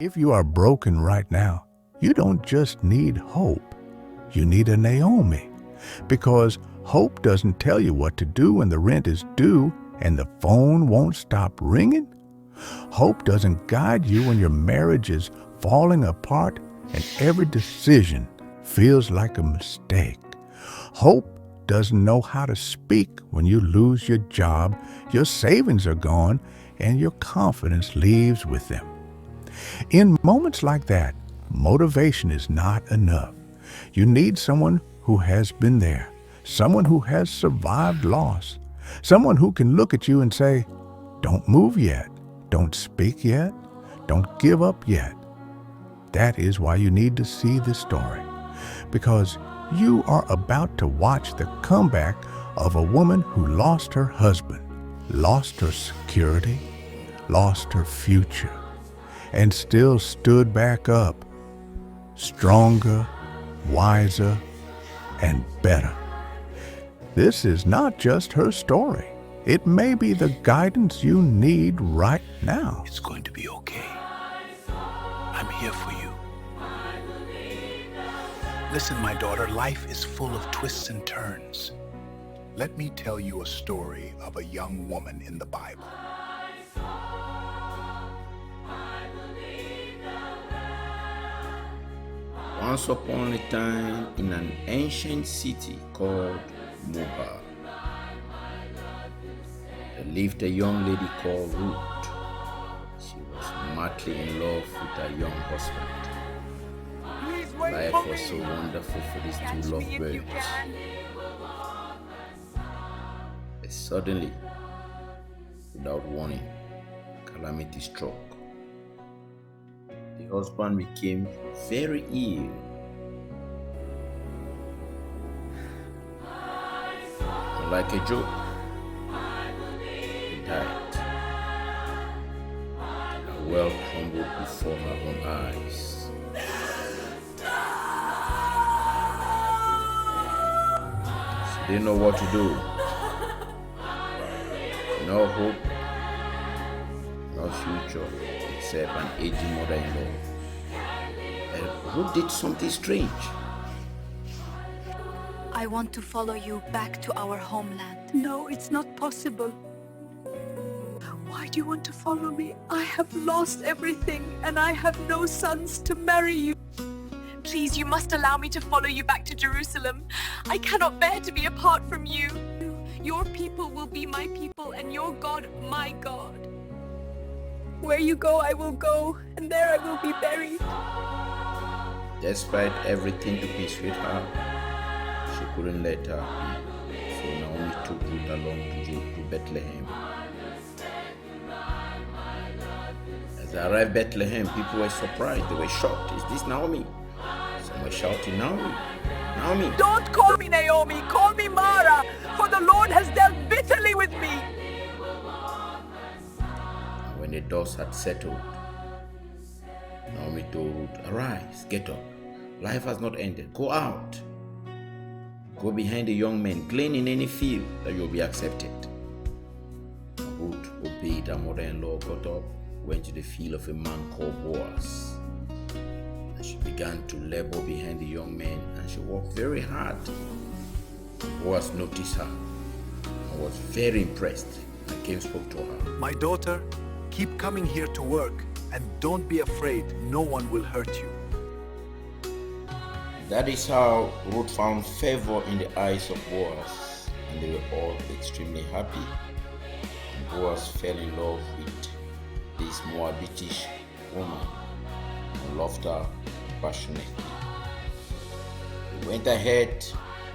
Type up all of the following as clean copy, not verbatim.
If you are broken right now, you don't just need hope. You need a Naomi. Because hope doesn't tell you what to do when the rent is due and the phone won't stop ringing. Hope doesn't guide you when your marriage is falling apart and every decision feels like a mistake. Hope doesn't know how to speak when you lose your job, your savings are gone, and your confidence leaves with them. In moments like that, motivation is not enough. You need someone who has been there, someone who has survived loss, someone who can look at you and say, "Don't move yet, don't speak yet, don't give up yet." That is why you need to see this story, because you are about to watch the comeback of a woman who lost her husband, lost her security, lost her future, and still stood back up, stronger, wiser, and better. This is not just her story. It may be the guidance you need right now. It's going to be okay. I'm here for you. Listen, my daughter, life is full of twists and turns. Let me tell you a story of a young woman in the Bible. Once upon a time, in an ancient city called Moab, there lived a young lady called Ruth. She was madly in love with her young husband. Life was so wonderful for these two lovebirds. But suddenly, without warning, calamity struck. The husband became very ill. And like a joke, he died. Her world crumbled before her own eyes. She didn't know what to do. No hope, no future, except an aging mother-in-law. And Ruth did something strange. I want to follow you back to our homeland. No, it's not possible. Why do you want to follow me? I have lost everything and I have no sons to marry you. Please, you must allow me to follow you back to Jerusalem. I cannot bear to be apart from you. Your people will be my people and your God my God. Where you go, I will go, and there I will be buried. Despite everything to persuade her, she couldn't let her be. So Naomi took Ruth along to Bethlehem. As they arrived at Bethlehem, people were surprised. They were shocked. Is this Naomi? Some were shouting, Naomi, Naomi. Don't call me Naomi, call me Mara, for the Lord has dealt bitterly with me. And when the dust had settled, Naomi told Ruth, arise, get up. Life has not ended. Go out. Go behind the young men, glean in any field that you'll be accepted. Ruth obeyed her mother-in-law, got up, went to the field of a man called Boaz. And she began to labor behind the young men, and she worked very hard. Boaz noticed her and was very impressed and came spoke to her. My daughter, keep coming here to work and don't be afraid. No one will hurt you. That is how Ruth found favor in the eyes of Boaz, and they were all extremely happy. And Boaz fell in love with this Moabitish woman and loved her passionately. He went ahead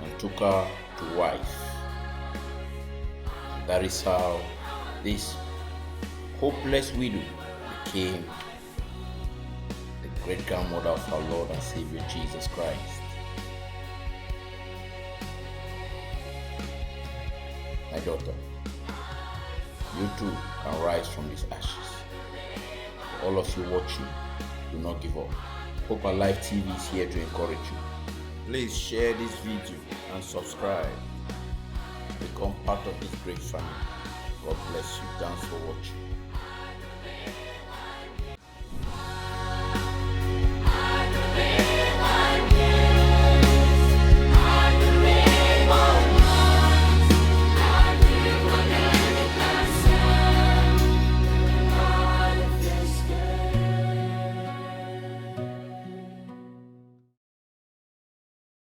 and took her to wife. And that is how this hopeless widow became the great-grandmother of our Lord and Savior Jesus Christ. My daughter, you too can rise from these ashes. All of you watching, do not give up. Hope Alive TV is here to encourage you. Please share this video and subscribe. Become part of this great family. God bless you. Thanks for watching.